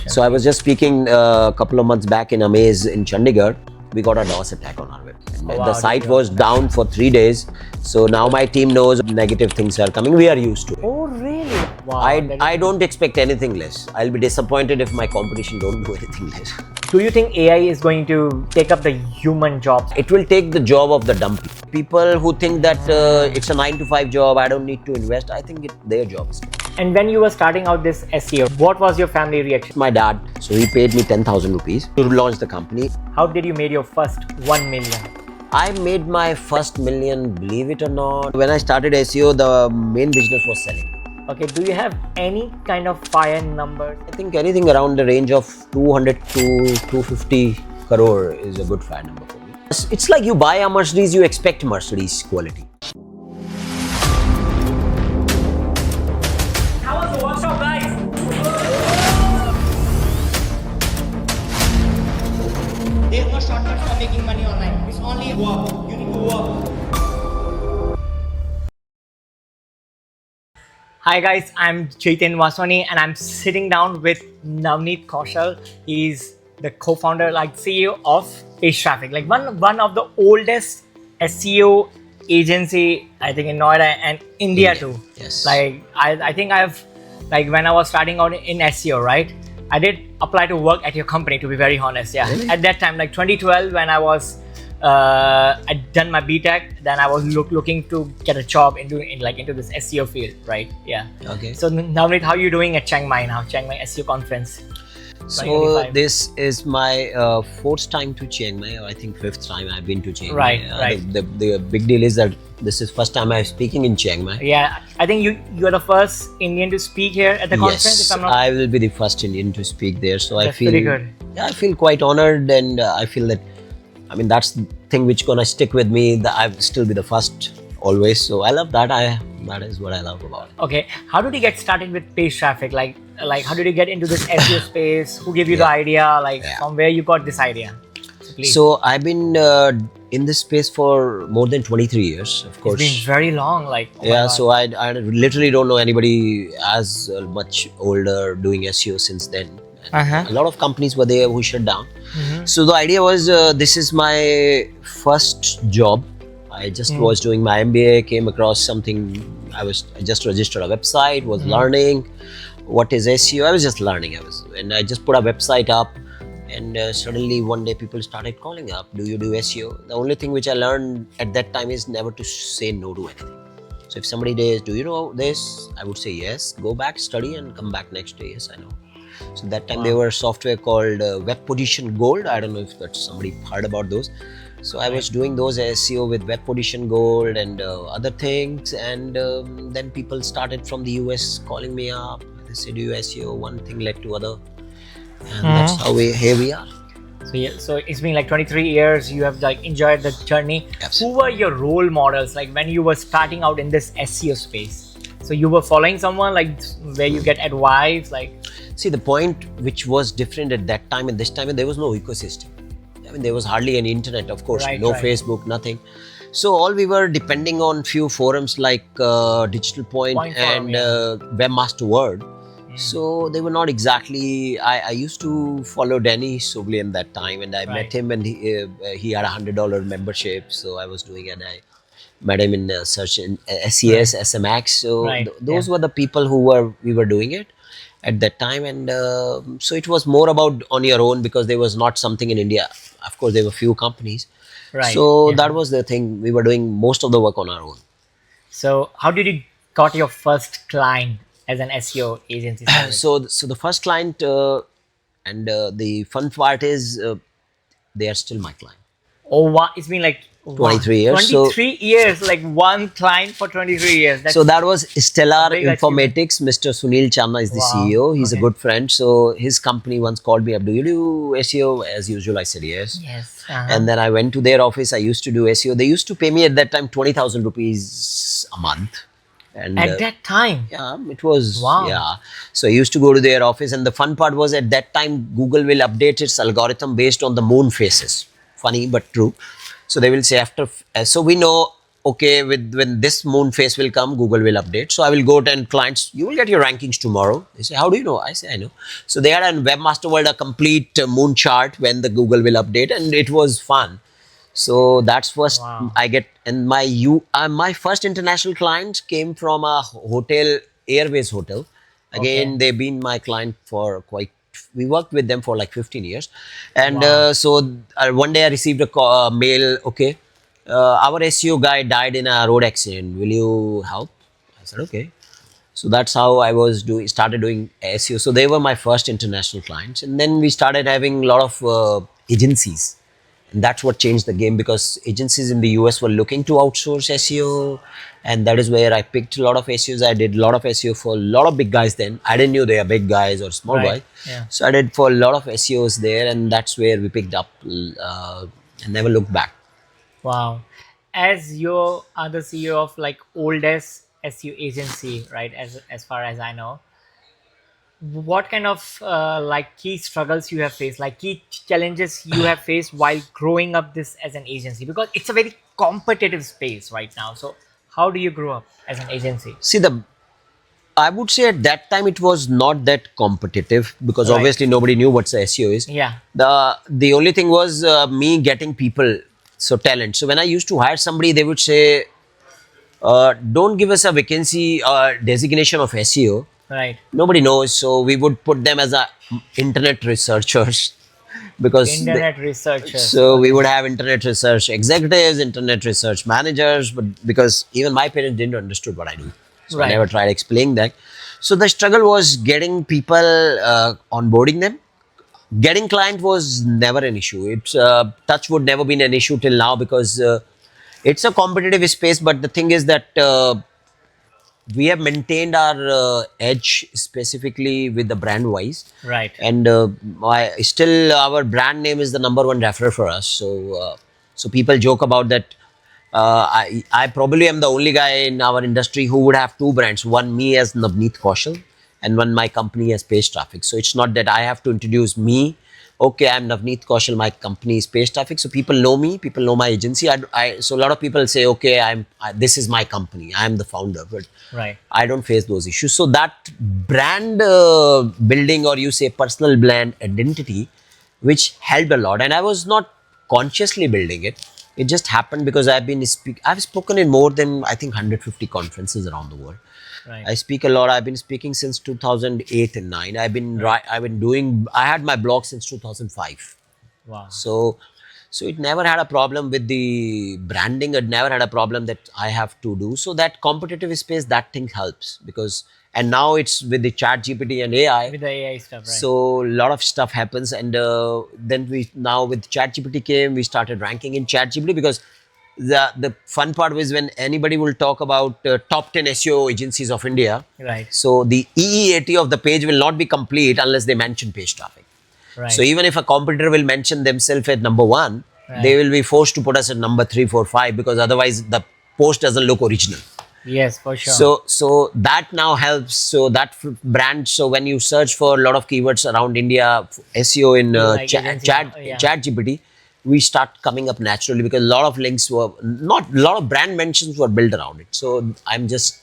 So I was just speaking a couple of months back in Amaze in Chandigarh. We got a DOS attack on our website. Oh, wow, The site was down for 3 days. So now my team knows negative things are coming. We are used to it. Oh, really? Wow. I don't expect anything less. I'll be disappointed if my competition don't do anything less. Do you think AI is going to take up the human jobs? It will take the job of the dumb people who think that it's a 9 to 5 job. I don't need to invest. I think it's their jobs. And when you were starting out this SEO, what was your family reaction? My dad, so he paid me 10,000 rupees to launch the company. How did you make your first 1 million? I made my first million, believe it or not. When I started SEO, the main business was selling. Okay, do you have any kind of fire number? I think anything around the range of 200 to 250 crore is a good fire number for me. It's like you buy a Mercedes, you expect Mercedes quality. How was the workshop, guys? There's no shortcut for making money online. It's only work. You need to work. Hi guys, I'm Jitendra Vaswani and I'm sitting down with Navneet Kaushal. He's the co-founder, like CEO of Page Traffic, like one of the oldest SEO agency, I think in Noida and India too. Yes. Like I think when I was starting out in SEO, right? I did apply to work at your company, to be very honest. Yeah. Really? At that time, like 2012, when I was I'd done my BTech, then I was looking to get a job into this SEO field, right? Yeah. Okay. So Navneet, how are you doing at Chiang Mai now? Chiang Mai SEO conference. So 2025. this is my fourth time to Chiang Mai, or I think fifth time I've been to Chiang Right, Mai. right. The big deal is that this is first time I'm speaking in Chiang Mai. Yeah, I think you're the first Indian to speak here at the conference. Yes, If I'm not. I will be the first Indian to speak there. So I That's feel pretty good. Yeah, I feel quite honored, and I feel that, I mean, that's the thing which gonna stick with me. That I'll still be the first always. So I love that. That is what I love about it. Okay, how did you get started with Page Traffic? Like how did you get into this SEO space? Who gave you the idea? From where you got this idea? So please. So I've been in this space for more than 23 years, of course. It's been very long. Like oh my Yeah, God. so I literally don't know anybody as much older doing SEO since then. Uh-huh. A lot of companies were there who shut down. Mhm. So the idea was, this is my first job. I just was doing my MBA, came across something. I just registered a website, was learning what is SEO. I was just learning. And I just put a website up, and suddenly one day people started calling up. Do you do SEO? The only thing which I learned at that time is never to say no to anything. So if somebody says, do you know this? I would say yes. Go back, study, and come back next day. Yes, I know. So that time there were software called Web Position Gold. I don't know if that's somebody heard about those. So I was doing those SEO with Web Position Gold and other things. And then people started from the US calling me up. They said, do you SEO? One thing led to other. And that's how here we are. So yeah, so it's been like 23 years. You have like enjoyed the journey. Absolutely. Who were your role models? Like when you were starting out in this SEO space. So you were following someone like where you get advice, like. See, the point which was different at that time and this time, there was no ecosystem. I mean, there was hardly any internet, of course, Right, no right. Facebook, nothing. So all we were depending on few forums like Digital Point Point Forum, and yeah. Webmaster World. So they were not exactly. I used to follow Danny Soglian that time, and I met him, and he had $100 membership. So I was doing it. I met him in search in SES, SMX. So those were the people who we were doing it at that time. And so it was more about on your own, because there was not something in India. Of course, there were few companies. Right. So that was the thing. We were doing most of the work on our own. So how did you got your first client as an SEO agency? So the first client, and the fun part is, they are still my client. Oh, wow. It's been like 23 years. 23 years, like one client for 23 years. That's So that was Stellar big Informatics. Mr. Sunil Channa is the CEO. He's a good friend. So his company once called me up. Do you do SEO? As usual, I said yes. yes. And then I went to their office. I used to do SEO. They used to pay me at that time 20,000 rupees a month. And at that time. yeah, it was. Wow. Yeah. So I used to go to their office, and the fun part was at that time Google will update its algorithm based on the moon phases. Funny but true. So they will say after. So we know okay, when this moon phase will come, Google will update. So I will go to and clients, you will get your rankings tomorrow. They say, how do you know? I say, I know. So they had on Webmaster World a complete moon chart when the Google will update, and it was fun. So that's first Wow. I get, and my first international clients came from a hotel, Airways hotel. Again, Okay. they've been my client for quite. We worked with them for like 15 years, and Wow. one day I received a mail. Okay, our SEO guy died in a road accident. Will you help? I said okay. So that's how I was started doing SEO. So they were my first international clients, and then we started having a lot of agencies, and that's what changed the game, because agencies in the US were looking to outsource SEO, and that is where I picked a lot of SEOs. I did a lot of SEO for a lot of big guys then. I didn't know they are big guys or small Right. guys. Yeah. So I did for a lot of SEOs there, and that's where we picked up and never looked back. Wow. As you are the CEO of like oldest SEO agency, right? As far as I know, what kind of like key struggles you have faced, like key challenges you have faced while growing up this as an agency? Because it's a very competitive space right now. So how do you grow up as an agency? See, I would say at that time it was not that competitive, because Right. obviously nobody knew what the SEO is. Yeah. The only thing was me getting people, so talent. So when I used to hire somebody, they would say, "Don't give us a vacancy designation of SEO. Right. Nobody knows." So we would put them as a internet researchers, because Internet researchers. so we Okay. would have internet research executives, internet research managers, but because even my parents didn't understood what I do, so I Right. never tried explaining that. So the struggle was getting people, onboarding them. Getting client was never an issue. It's touch would never been an issue till now, because it's a competitive space. But the thing is that we have maintained our edge, specifically with the brand wise, Right. and still our brand name is the number one referrer for us. So people joke about that. I probably am the only guy in our industry who would have two brands, one me as Navneet Kaushal and one my company as Page Traffic. So it's not that I have to introduce me. Okay, I'm Navneet Kaushal, my company is Page Traffic. So people know me, people know my agency. So a lot of people say, okay, this is my company, I'm the founder, but Right. I don't face those issues. So that brand building, or you say personal brand identity, which helped a lot. And I was not consciously building it. It just happened because I've spoken in more than, I think, 150 conferences around the world. Right. I speak a lot. I've been speaking since 2008 and 9. I've been doing, I had my blog since 2005. Wow. So it never had a problem with the branding. It never had a problem that I have to do. So that competitive space, that thing helps, because, and now it's with the chat GPT and AI. With the AI stuff, right? So a lot of stuff happens, and then now with ChatGPT came, we started ranking in ChatGPT, because the fun part was when anybody will talk about top 10 SEO agencies of India. Right. So the EEAT of the page will not be complete unless they mention Page Traffic. Right. So even if a competitor will mention themselves at number 1, Right. they will be forced to put us at number 3, 4, 5, because otherwise the post doesn't look original. Yes, for sure. So that now helps. So that brand. So when you search for a lot of keywords around India, SEO in Like agency, yeah. Chat GPT, we start coming up naturally, because a lot of links were not, a lot of brand mentions were built around it. So I'm just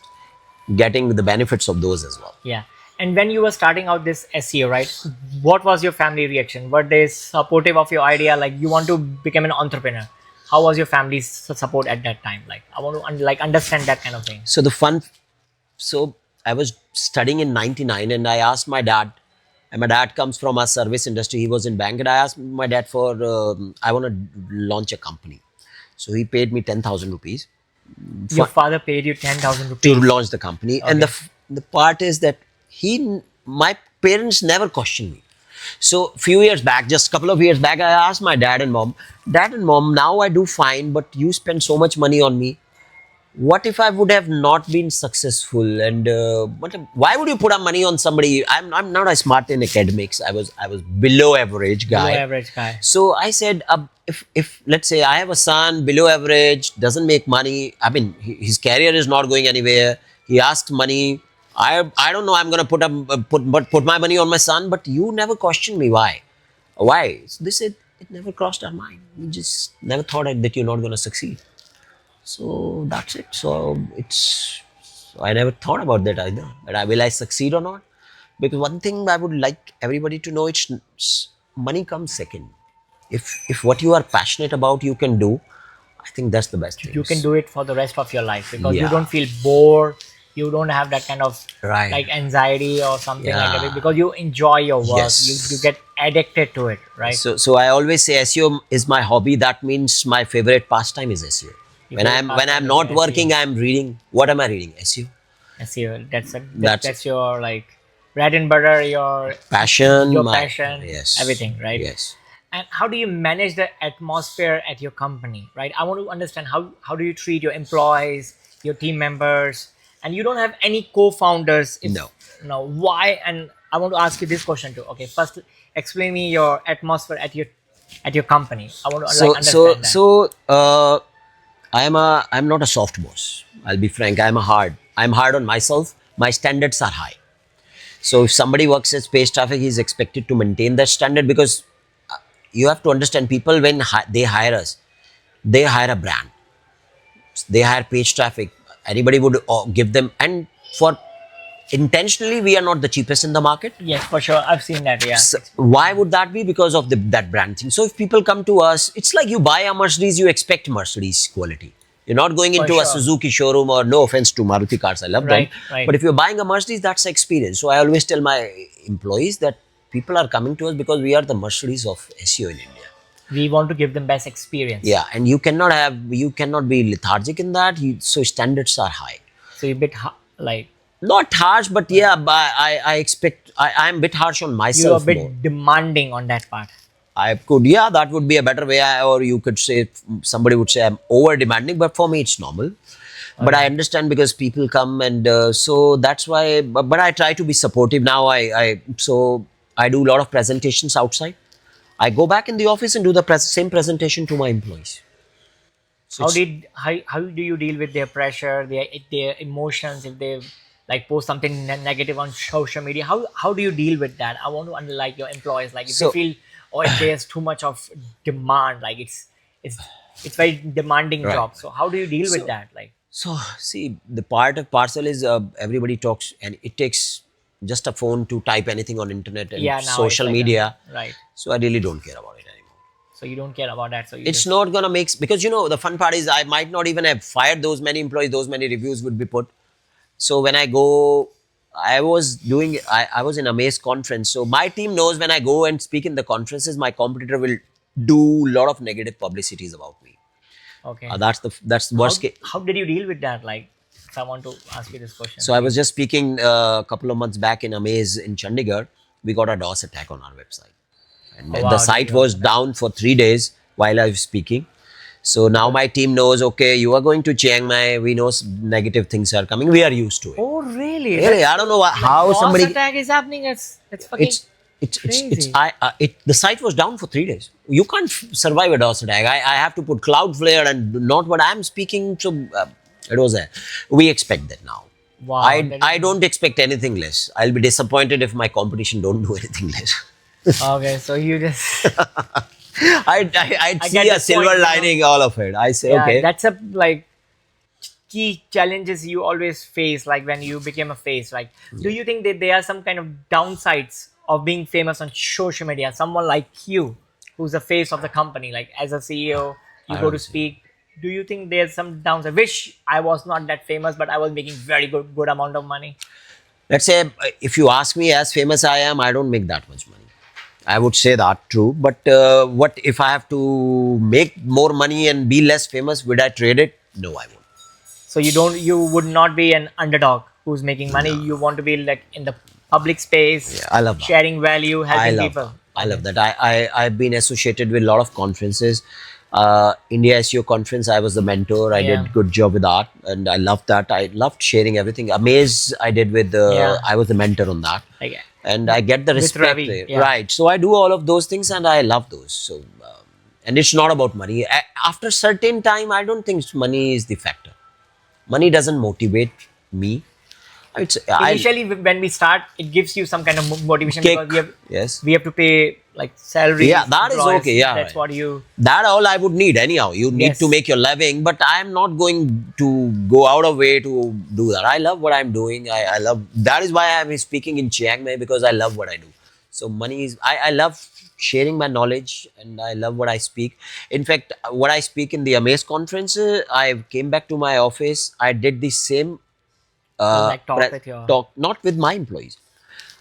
getting the benefits of those as well. Yeah. And when you were starting out this SEO, right, what was your family reaction? Were they supportive of your idea? Like, you want to become an entrepreneur? How was your family's support at that time? Like, I want to understand that kind of thing. So I was studying in 99, and I asked my dad, and my dad comes from a service industry. He was in bank, and I asked my dad for, I want to launch a company. So he paid me 10,000 rupees Your father paid you 10,000 to rupees. launch the company. And the part is that my parents never questioned me. So few years back, just a couple of years back, I asked my dad and mom, now I do fine, but you spend so much money on me. What if I would have not been successful? And why would you put up money on somebody? I'm not a smart in academics. I was below average guy. Below average guy. So I said, if let's say I have a son below average, doesn't make money. I mean, his career is not going anywhere. He asks money. I don't know. I'm gonna put my money on my son, but you never questioned me. Why? So they said it never crossed our mind. We just never thought that you're not gonna succeed. So that's it. So I never thought about that either. But will I succeed or not? Because one thing I would like everybody to know, it's money comes second. If what you are passionate about you can do, I think that's the best thing. You can do it for the rest of your life because you Yeah. don't feel bored. You don't have that kind of Right. like anxiety or something like that Yeah. because you enjoy your work. Yes. You get addicted to it, right? So I always say SEO is my hobby. That means my favorite pastime is SEO. Your When favorite I'm pastime is not SEO. working, I'm reading. What am I reading? SEO. SEO. That's That's your like bread and butter. Your passion. passion. Yes. Everything, right? Yes. And how do you manage the atmosphere at your company, right? I want to understand how do you treat your employees, your team members, and you don't have any co-founders. No. No. Why? And I want to ask you this question too. Okay, first explain me your atmosphere at your company. I want to like understand that. I'm not a soft boss. I'll be frank. I'm hard on myself. My standards are high. So if somebody works at Space Traffic, he's expected to maintain that standard because you have to understand people when they hire us, they hire a brand. They hire Page Traffic. Anybody would give them, and for intentionally, we are not the cheapest in the market. Yes, for sure. I've seen that. Yeah. So why would that be? Because of that brand thing. So if people come to us, it's like you buy a Mercedes, you expect Mercedes quality. You're not going into a sure. Suzuki showroom, or no offense to Maruti cars, I love them. Right. But if you're buying a Mercedes, that's the experience. So I always tell my employees that people are coming to us because we are the Mercedes of SEO in India. We want to give them best experience. Yeah, and you cannot be lethargic in that. So standards are high. So you're a bit like Not harsh, but yeah, but I expect I'm a bit harsh on you're a myself bit more. demanding on that part. I could, yeah, that would be a better way, or you could say, somebody would say I'm over demanding, but for me it's normal. But I understand because people come, and so that's why. But I try to be supportive now. So I do a lot of presentations outside. I go back in the office and do the same presentation to my employees. So How do you deal with their pressure, their emotions if they like post something negative on social media? How do you deal with that? I want to like your employees, like if So- they feel or if there's too much of demand, like it's very demanding Right. job. So how do you deal with that? Like So, see, the part of parcel is everybody talks, and it takes just a phone to type anything on internet and yeah, now social it's like media. right? So I really don't care about it anymore. So you don't care about that. So you It's just, not gonna make, because the fun part is I might not even have fired those many employees. Those many reviews would be put. So when I go, I was in a Maze conference. So my team knows when I go and speak in the conferences, my competitor will do a lot of negative publicities about me. okay. That's the worst case. How did you deal with that? Like, if I want to ask you this question. So I was just speaking a couple of months back in Amaze in Chandigarh. We got a DOS attack on our website, and Oh, wow, the site did you? was down for 3 days while I was speaking. So now my team knows. Okay, you are going to Chiang Mai. We know negative things are coming. We are used to it. Oh, really? Really, I don't know how DOS somebody. attack is happening. It's fucking. It's crazy. the site was down for 3 days. You can't survive a DOS attack. I have to put Cloudflare and not what I'm speaking. So it was there. We expect that now. Wow. I don't expect anything less. I'll be disappointed if my competition don't do anything less. Okay, so you just. I'd see get a the silver point, lining all of it. I say, Yeah, okay. that's a like key challenges you always face, like when you became a face. Like, do you think that there are some kind of downsides of being famous on social media? Someone like you, who's the face of the company, like as a CEO, you go to speak. Do you think there's some downside? Wish I was not that famous, but I was making very good amount of money. Let's say if you ask me, as famous I am, I don't make that much money. I would say that true. But what if I have to make more money and be less famous? Would I trade it? No, I won't. So you would not be an underdog who's making money. You want to be like in the public space, Yeah, I love that. sharing value, helping people. I love that. I've been associated with a lot of conferences. India SEO conference, I was the mentor. I Yeah. did good job with that, and I loved that. I loved sharing everything. Amaze, I did with Yeah. I was the mentor on that, Like, and I get the With respect. Ravi, there. yeah. Right. So I do all of those things, and I love those. So, and it's not about money. After certain time, I don't think money is the factor. Money doesn't motivate me. It's initially when we start, it gives you some kind of motivation Kick. because Yes. we have to pay like salary. Yeah, that is okay. Yeah, that's right. what you. That all I would need anyhow. You need Yes. to make your living, but I'm not going to go out of way to do that. I love what I'm doing. I love, that is why I'm speaking in Chiang Mai, because I love what I do. So money is, I love sharing my knowledge, and I love what I speak. In fact, what I speak in the Amaze conference, I came back to my office. I did the same like talk with your. talk, not with my employees.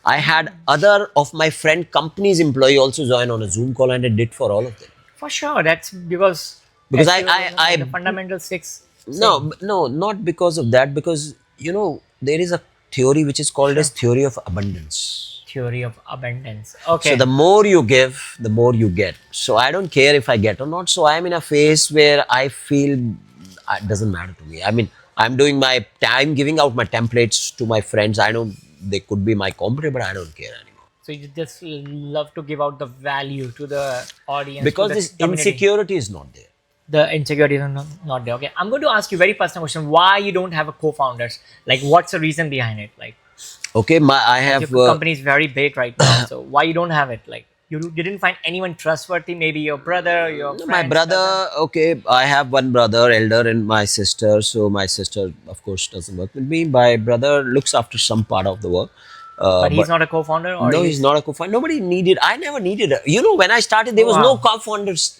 I had other of my friend company's employee also join on a Zoom call, and I did for all of them. For sure, that's because Because SEO is like the fundamental six. no, not because of that. Because there is a theory which is called as theory of abundance. Theory of abundance. Okay. So the more you give, the more you get. So I don't care if I get or not. So I'm in a phase where I feel it doesn't matter to me. I mean, I'm giving out my templates to my friends. I know they could be my competitor, but I don't care anymore. So you just love to give out the value to the audience. Because to the this community. insecurity is not there. The insecurity is not there. Okay, I'm going to ask you a very personal question. Why you don't have a co-founders? Like, what's the reason behind it? Like, Okay, I have your company is very big right now, so why you don't have it? Like, you didn't find anyone trustworthy? Maybe your brother, your my friends, brother. cousin? Okay, I have one brother, elder, and my sister. So my sister, of course, doesn't work with me. My brother looks after some part of the work. But he's not a co-founder, or No, he's not a co-founder. Nobody needed. I never needed. When I started, there was no co-founders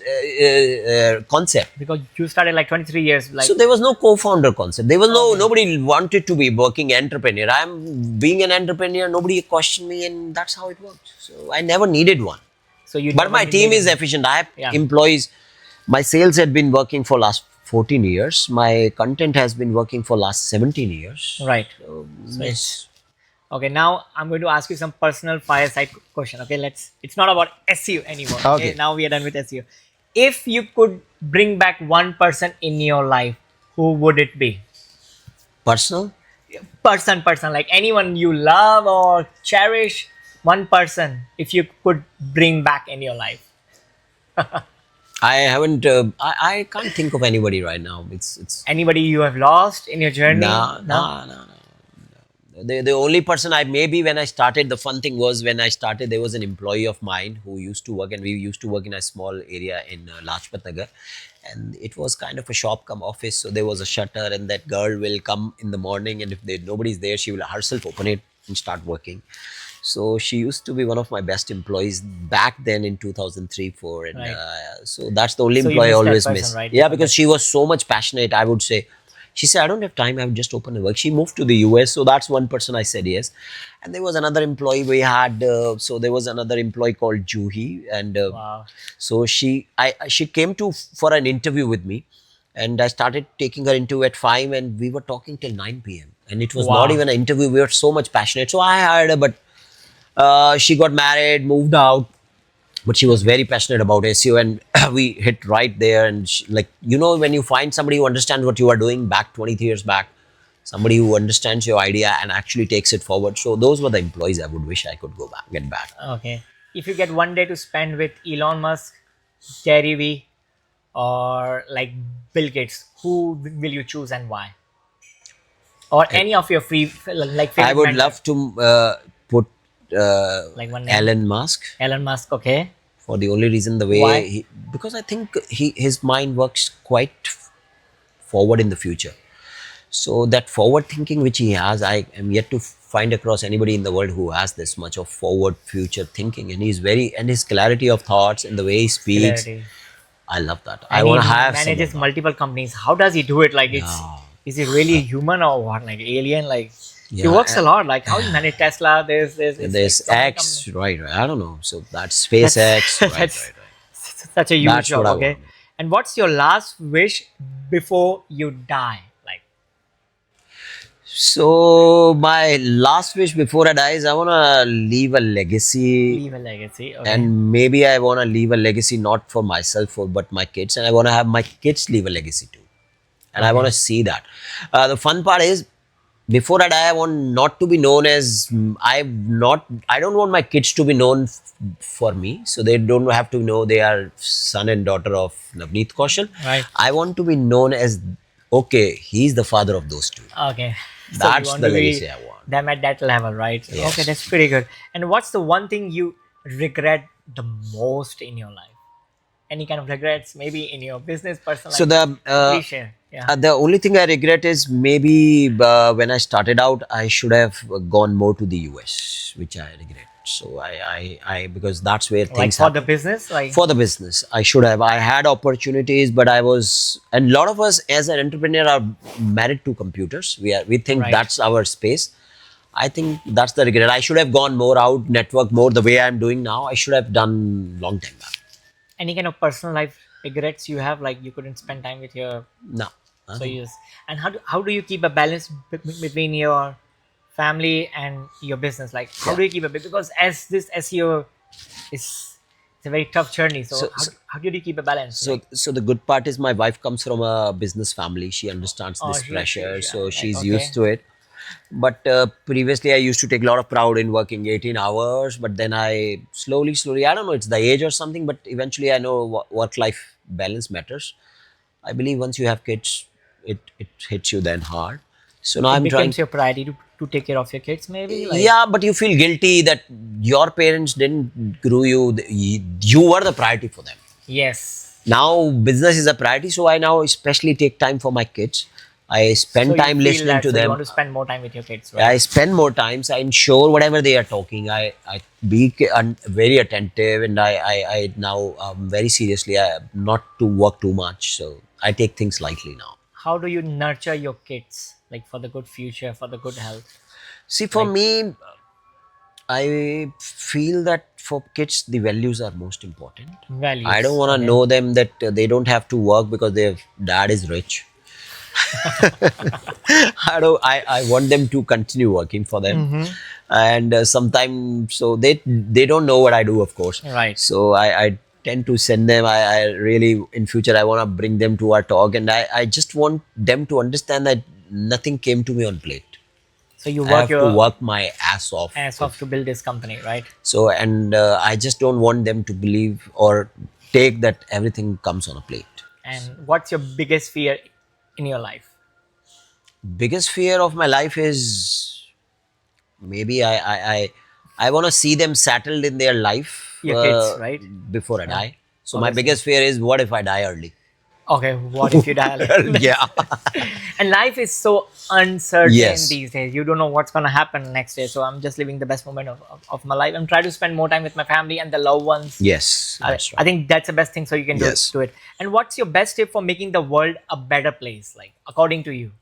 concept. because you started like 23 years. Like, So there was no co-founder concept. There was nobody wanted to be working entrepreneur. I'm being an entrepreneur. Nobody questioned me, and that's how it worked. So I never needed one. so you. But never my team needed- is efficient. I have Yeah. employees. My sales had been working for last 14 years. My content has been working for last 17 years. right. So, So yes. Okay, now I'm going to ask you some personal fireside question. Okay, it's not about SEO anymore. Okay. Now we are done with SEO. If you could bring back one person in your life, who would it be? Personal? Person, like anyone you love or cherish, one person, if you could bring back in your life. I haven't. I can't think of anybody right now. It's Anybody you have lost in your journey? no. The only person maybe when I started, the fun thing was when I started, there was an employee of mine who used to work, and we used to work in a small area in Lajpat Nagar, and it was kind of a shop come office. So there was a shutter, and that girl will come in the morning, and if nobody's there, she will herself open it and start working. So she used to be one of my best employees back then in 2003-4, and Right. So that's the only So you employee I miss that always person, miss. right? Yeah, because she was so much passionate. I would say, she said, I don't have time. I would just open the work. She moved to the US, so that's one person I said yes. And there was another employee we had. So there was another employee called Juhi, and Wow. so she came for an interview with me, and I started taking her interview at 5, and we were talking till 9 p.m. And it was Wow. not even an interview. We were so much passionate. So I hired her, but she got married, moved out, but she was very passionate about SEO, and we hit right there. And she, when you find somebody who understands what you are doing back 23 years back, somebody who understands your idea and actually takes it forward. So those were the employees I would wish I could get back. Okay. If you get one day to spend with Elon Musk, Gary Vee, or like Bill Gates, who will you choose and why? Or any of your favorite I would mentors? love to put Like one name? Elon Musk. Elon Musk. Okay. For the only reason, the way Why? because I think his mind works quite forward in the future. So that forward thinking which he has, I am yet to find across anybody in the world who has this much of forward future thinking, and his clarity of thoughts and the way he speaks. Clarity. I love that. And I want to he have some manages of that. multiple companies. How does he do it? Like, is he really human or what? Like alien? Like he Yeah, works a lot. Like how he manage Tesla? There's There's like so many X, right? I don't know. So that's SpaceX, right? that's such a huge That's job. what I Okay. want. And what's your last wish before you die? Like, So my last wish before I die is I want to leave a legacy. leave a legacy. Okay. And maybe I want to leave a legacy not for myself, but my kids, and I want to have my kids leave a legacy too. And I want to see that. The fun part is, before I die, I want not to be known as I don't want my kids to be known for me, so they don't have to know they are son and daughter of Navneet Kaushal. Right. I want to be known as, okay, he's the father of those two. Okay. So That's you want the to be legacy I want. them at that level, right? Yes. Okay, that's pretty good. And what's the one thing you regret the most in your life? Any kind of regrets, maybe in your business, personal So life? Please share. Yeah. the only thing I regret is maybe when I started out, I should have gone more to the US, which I regret. So I because that's where Like things for the happen. business, like For the business, I should have. I had opportunities, but I was, and a lot of us as an entrepreneur are married to computers. We think Right. that's our space. I think that's the regret. I should have gone more out, network more the way I'm doing now. I should have done long time back. any kind of personal life regrets you have, like you couldn't spend time with your No, so nothing. yes. And how do you keep a balance between your family and your business? Like how Yeah. do you keep a because as this SEO is it's a very tough journey. So So, how, so how do you keep a balance? so Like so the good part is my wife comes from a business family. She understands oh this pressure, yeah, so like she's okay. used to it. But previously, I used to take a lot of pride in working 18 hours. But then I slowly, I don't know, it's the age or something. But eventually, I know work-life balance matters. I believe once you have kids, it hits you then hard. So now It I'm trying. becomes your priority to take care of your kids, maybe like Yeah, but you feel guilty that your parents didn't grow you. You were the priority for them. yes. Now business is a priority, so I now especially take time for my kids. I So spend you time feel listening that to so you them. want to spend more time with your kids, I right? spend more times. I ensure whatever they are talking, I be very attentive, and I now very seriously. Not to work too much, so I take things lightly now. How do you nurture your kids like for the good future, for the good health? See, for Like me, I feel that for kids, the values are most important. I don't values. want to Okay. know them that they don't have to work because their dad is rich. I want them to continue working for them, and sometimes so they don't know what I do, of course. Right. So I tend to send them. I really in future I want to bring them to our talk, and I just want them to understand that nothing came to me on plate. So you I work have to your work my ass off. ass off to build this company, right? So and I just don't want them to believe or take that everything comes on a plate. And what's your biggest fear in your life? Biggest fear of my life is maybe I want to see them settled in their life Your kids, right? before I Yeah. die. So my Obviously. biggest fear is what if I die early? Okay, what if you die early? Yeah. And life is so uncertain Yes. these days. You don't know what's gonna happen next day. So I'm just living the best moment of my life and try to spend more time with my family and the loved ones. Yes, I, that's I right. think that's the best thing. So you can Yes. do it. And what's your best tip for making the world a better place? Like according to you?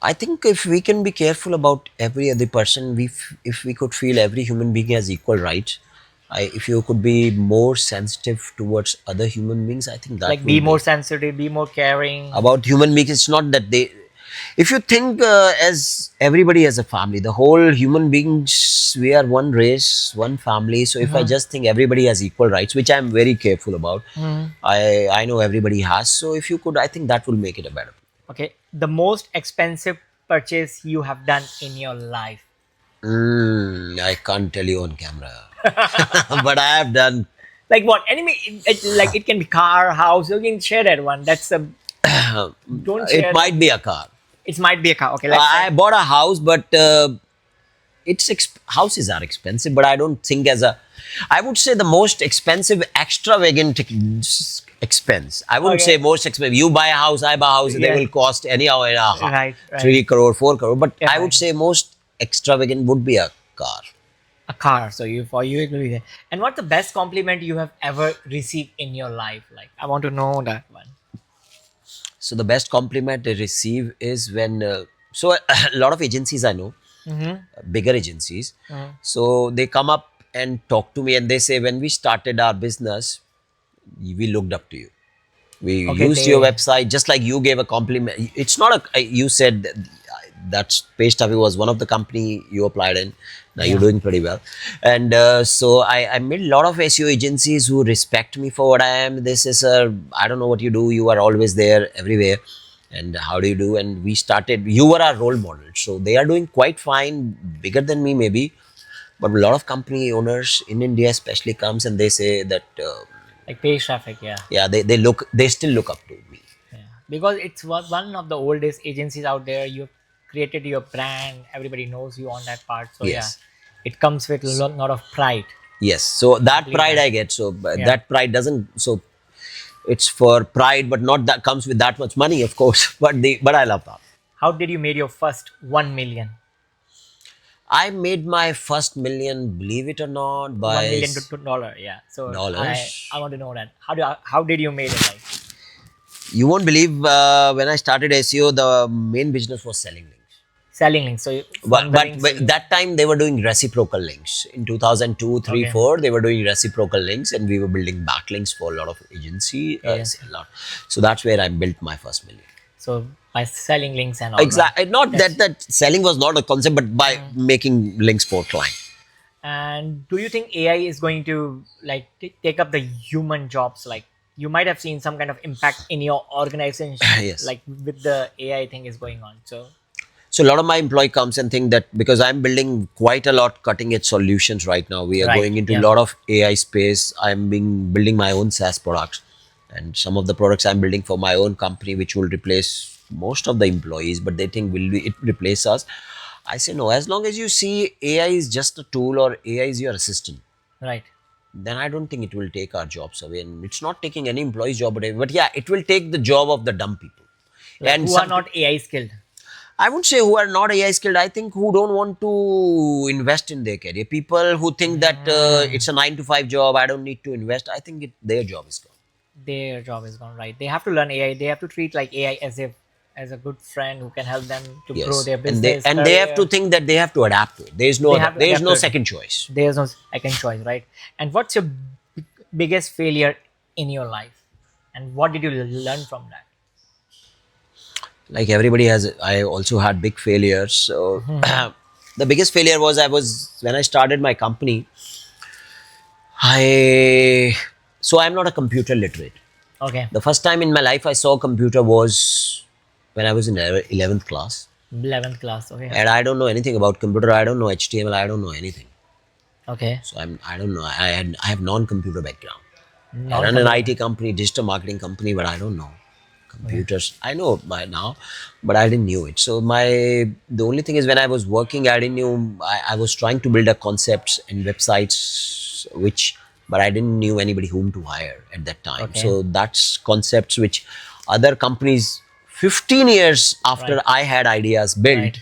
I think if we can be careful about every other person, if we could feel every human being has equal rights, if you could be more sensitive towards other human beings, I think that Like will be more be sensitive, be more caring. about human beings. It's not that they. If you think as everybody as a family, the whole human beings, we are one race, one family. So if I just think everybody has equal rights, which I'm very careful about, I know everybody has. So if you could, I think that will make it a better. Okay. The most expensive purchase you have done in your life. I can't tell you on camera, but I have done. Like what? Enemy like it can be car, house. You can share that one. That's a don't It share. might be a car. It might be a car. Okay, let's I say. bought a house, but houses are expensive. But I don't think as a. I would say the most expensive extravagant expense. I wouldn't Okay. say most expensive. You buy a house, I buy a house. They Yeah. will cost anyhow Right, right. 3 crore, 4 crore. But Yeah, I would right. say most extravagant would be a car. A car. So you for you it will be there. And what's the best compliment you have ever received in your life? Like I want to know that one. So the best compliment I receive is when so a lot of agencies I know, bigger agencies, so they come up and talk to me and they say when we started our business, we looked up to you. We Okay, used your they website just like you gave a compliment. It's not you said that Pay Stuffy was one of the company you applied in. Now you're Yeah. doing pretty well. And so I met a lot of SEO agencies who respect me for what I am. This is I don't know what you do. You are always there everywhere. And how do you do? And we started, you were our role model. So they are doing quite fine, bigger than me maybe. But a lot of company owners in India especially comes and they say that, like page traffic, yeah. yeah, they still look up to me. Yeah. Because it's one of the oldest agencies out there. You created your brand, everybody knows you on that part. So yeah. Yes. It comes with a lot of pride. Yes. So that Believe pride that. I get. So Yeah. that pride doesn't. So it's for pride, but not that comes with that much money, of course. But I love that. How did you made your first 1 million? I made my first million, believe it or not, by 1 million to dollar. Yeah. So I dollars. want to know that. How did you made it? Like You won't believe when I started SEO, the main business was selling links. selling links. So from But, the but, links, so but you that time they were doing reciprocal links. In 2002, 3, okay. 4, they were doing reciprocal links and we were building backlinks for a lot of agency. Yes. A lot. So that's where I built my first million. So by selling links and all. Right? Exactly. Not That's- that selling was not a concept, but by making links for client. And do you think AI is going to like take up the human jobs? Like you might have seen some kind of impact in your organization, Yes. like with the AI thing is going on. So a lot of my employee comes and think that because I'm building quite a lot cutting edge solutions right now, we are Right, going into a yeah. lot of AI space. I'm building my own SaaS products, and some of the products I'm building for my own company, which will replace most of the employees. But they think it replace us? I say no. As long as you see AI is just a tool or AI is your assistant, Right. then I don't think it will take our jobs away. And it's not taking any employee's job away. But yeah, it will take the job of the dumb people. Like And who are not AI skilled. I would say who are not AI skilled. I think who don't want to invest in their career. People who think that it's a 9 to 5 job. I don't need to invest. I think their job is gone. Their job is gone. Right. They have to learn AI. They have to treat like AI as a good friend who can help them to grow Yes, their and they business. they have to career. think that they have to adapt to it. There is no They have to there is adapt no to it. second choice. There's no second choice, right? And what's your biggest failure in your life, and what did you learn from that? Like everybody has, I also had big failures. So the biggest failure was when I started my company. I'm not a computer literate. Okay, The first time in my life I saw a computer was when I was in 11th class. 11th class. Okay, And I don't know anything about computer. I don't know HTML. I don't know anything. okay. So I don't know. I have non-computer background. I run an Non-computer. IT company, digital marketing company, but I don't know computers. I know by now, but I didn't knew it. So the only thing is when I was working, I didn't knew. I was trying to build a concepts and websites, but I didn't knew anybody whom to hire at that time. Okay. So that's concepts which other companies 15 years after Right. I had ideas built Right.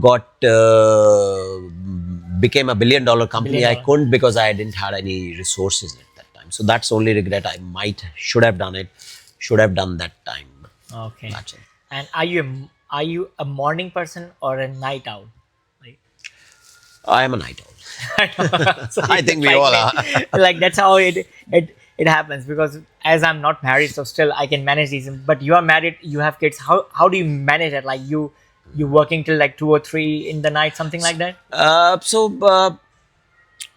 got became a $1 billion company. Billion I dollar. couldn't because I didn't have any resources at that time. So that's the only regret. Should have done it, should have done that time. Okay. That's it. And are you a morning person or a night owl? Like, I am a night owl. so I think we like all me. are. Like that's how it happens, because as I'm not married, so still I can manage these. But you are married, you have kids. How do you manage it? Like you working till like 2 or 3 in the night, something like that?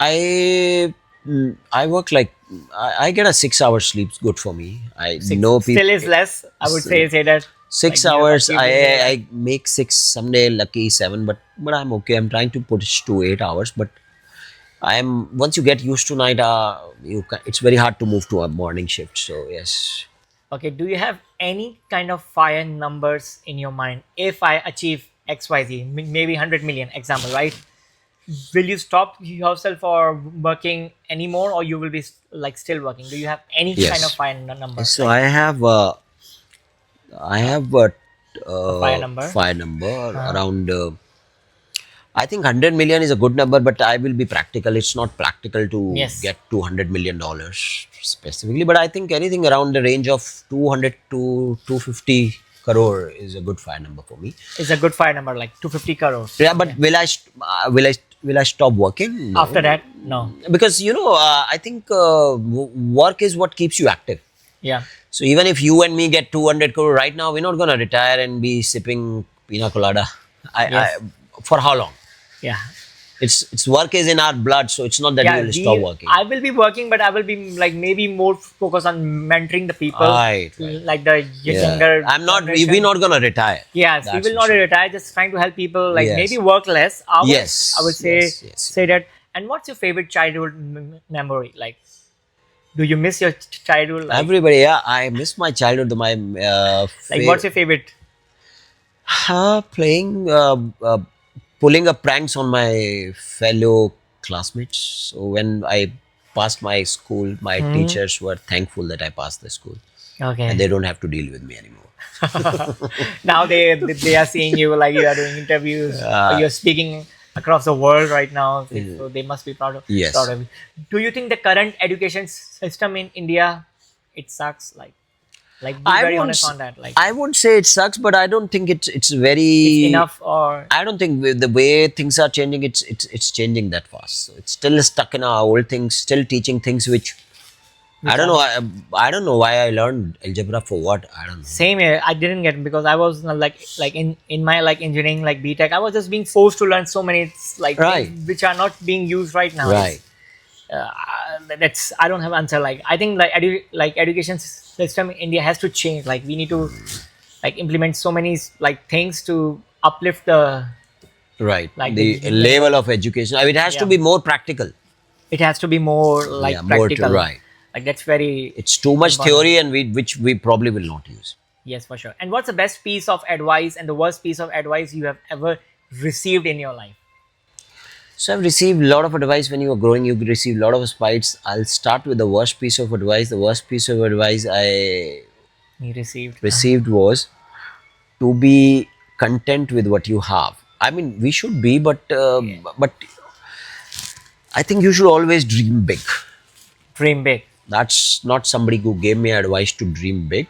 I work like I get a 6 hour sleep. Good for me. I know people. Still is less. I would say that 6 like, you have hours. achieved it. I make 6 someday, lucky 7, but I'm okay. I'm trying to push to 8 hours, but once you get used to night, it's very hard to move to a morning shift. So yes. Okay, do you have any kind of fire numbers in your mind? If I achieve XYZ, maybe 100 million, example, right? Will you stop yourself or working anymore, or you will be like still working? Do you have any Yes. kind of fire number? So I have a Fire number? fire number around. I think 100 million is a good number, but I will be practical. It's not practical to Yes. get $200 million specifically, but I think anything around the range of 200 to 250 crore is a good fire number for me. It's a good fire number, like 250 crores. Yeah, but will I stop working? No. After that, no. Because I think work is what keeps you active. Yeah. So even if you and me get 200 crore right now, we're not gonna retire and be sipping pina colada. Yes. For how long? Yeah. It's work is in our blood, so it's not that we will stop working. I will be working, but I will be like maybe more focused on mentoring the people, Right. like the younger. I'm not. generation. We're not gonna retire. Yes, we That's will for not sure. retire. Just trying to help people, like Yes. maybe work less hours. Yes, I would say yes. say that. And what's your favorite childhood memory? Like, do you miss your childhood? Like, Everybody, yeah, I miss my childhood. My like what's your favorite? playing, pulling up pranks on my fellow classmates. So when I passed my school, my teachers were thankful that I passed the school, Okay. and they don't have to deal with me anymore. Now they are seeing you like you are doing interviews, or you're speaking across the world right now. So they must be Yes. proud of you. Do you think the current education system in India, it sucks? Like be very honest on that. Like I won't say it sucks, but I don't think it's very it's enough, or I don't think with the way things are changing, it's changing that fast. So it's still stuck in our old things, still teaching things which I don't know. I don't know why I learned algebra for what. I don't know. same here. I didn't get it because I was like in my like engineering like BTech. I was just being forced to learn so many like Right. things which are not being used right now. Right. That's I don't have answer. Like I think like education system in India has to change. Like we need to like implement so many like things to uplift the. Right. Like the the- level of education. I mean, it has to Yeah. be more practical. It has to be more like Yeah, more to- practical. right. Like that's very It's too much important. theory, and which we probably will not use. Yes, for sure. And what's the best piece of advice and the worst piece of advice you have ever received in your life? So I've received a lot of advice when you were growing. You receive a lot of advice. I'll start with the worst piece of advice. The worst piece of advice I You received. received was to be content with what you have. I mean, we should be, but I think you should always dream big. Dream big. That's not somebody who gave me advice to dream big.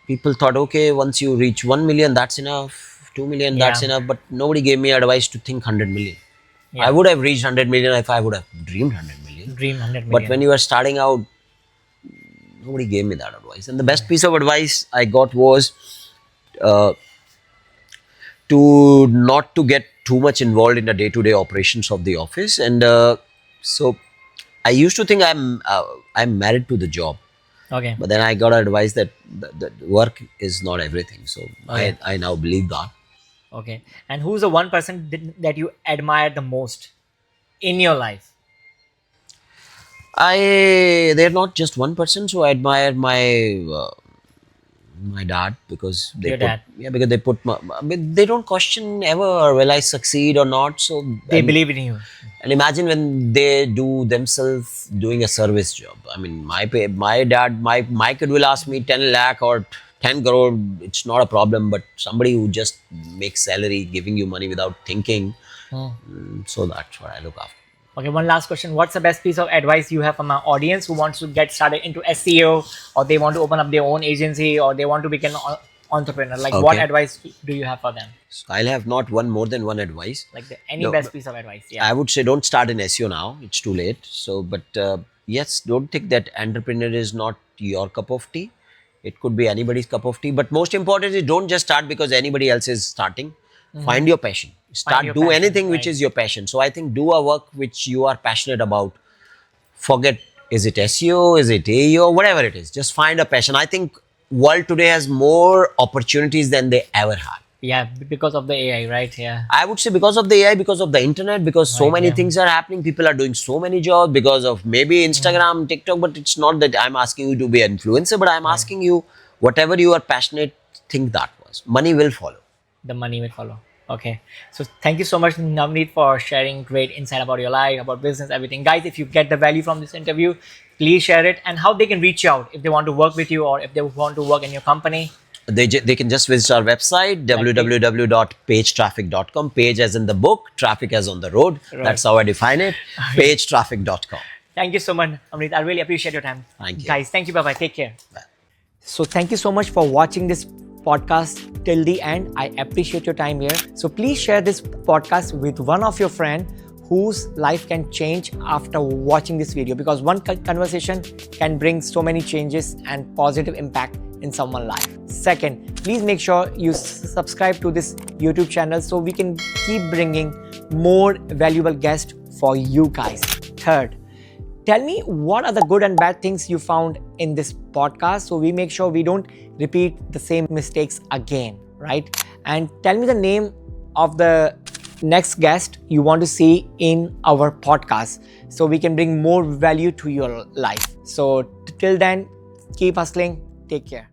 People thought, okay, once you reach 1 million, that's enough. 2 million, that's Yeah. enough. But nobody gave me advice to think 100 million. Yeah. I would have reached 100 million if I would have dreamed 100 million. Dream 100 million. But when you are starting out, nobody gave me that advice. And the best piece of advice I got was to not to get too much involved in the day-to-day operations of the office. And so I used to think I'm married to the job. Okay. But then I got advice that work is not everything. So Okay. I now believe that. Okay. And who's the one person that you admire the most in your life? They're not just one person. So I admire my dad because Your dad. because they put I mean, they don't question ever will I succeed or not. So They and, believe in you. and imagine when they do themselves doing a service job. I mean, my kid will ask me 10 lakh or 10 crore. It's not a problem. But somebody who just makes salary, giving you money without thinking. So that's what I look after. Okay, one last question. What's the best piece of advice you have from our audience who wants to get started into SEO, or they want to open up their own agency, or they want to become an entrepreneur? Like, what Okay. advice do you have for them? So I'll have not more than one advice. Like any No, best piece of advice? Yeah. I would say don't start in SEO now. It's too late. So, but yes, don't think that entrepreneur is not your cup of tea. It could be anybody's cup of tea. But most important is don't just start because anybody else is starting. Find your passion. your Do passion, anything which right. is your passion. So I think do a work which you are passionate about. Forget, is it SEO, is it AEO, whatever it is. Just find a passion. I think world today has more opportunities than they ever had. Yeah, because of the AI, right? Yeah. I would say because of the AI, because of the internet, because so Right, many yeah. things are happening. People are doing so many jobs because of maybe Instagram, TikTok, but it's not that I'm asking you to be an influencer, but I'm asking you whatever you are passionate, think that was. Money will follow. The money will follow. Okay. So thank you so much, Navneet, for sharing great insight about your life, about business, everything. Guys, if you get the value from this interview, please share it, and how they can reach out if they want to work with you or if they want to work in your company. They can just visit our website, www.pagetraffic.com. Page as in the book, traffic as on the road. Right. That's how I define it. Pagetraffic.com. Thank you so much, Navneet. I really appreciate your time. Thank you. Guys, thank you. Bye-bye. Take care. Bye. So thank you so much for watching this podcast till the end. I appreciate your time here. So please share this podcast with one of your friends whose life can change after watching this video, because one conversation can bring so many changes and positive impact in someone's life. Second, please make sure you subscribe to this YouTube channel so we can keep bringing more valuable guests for you guys. Third, tell me what are the good and bad things you found in this podcast so we make sure we don't repeat the same mistakes again, right? And tell me the name of the next guest you want to see in our podcast so we can bring more value to your life. So till then, keep hustling. Take care.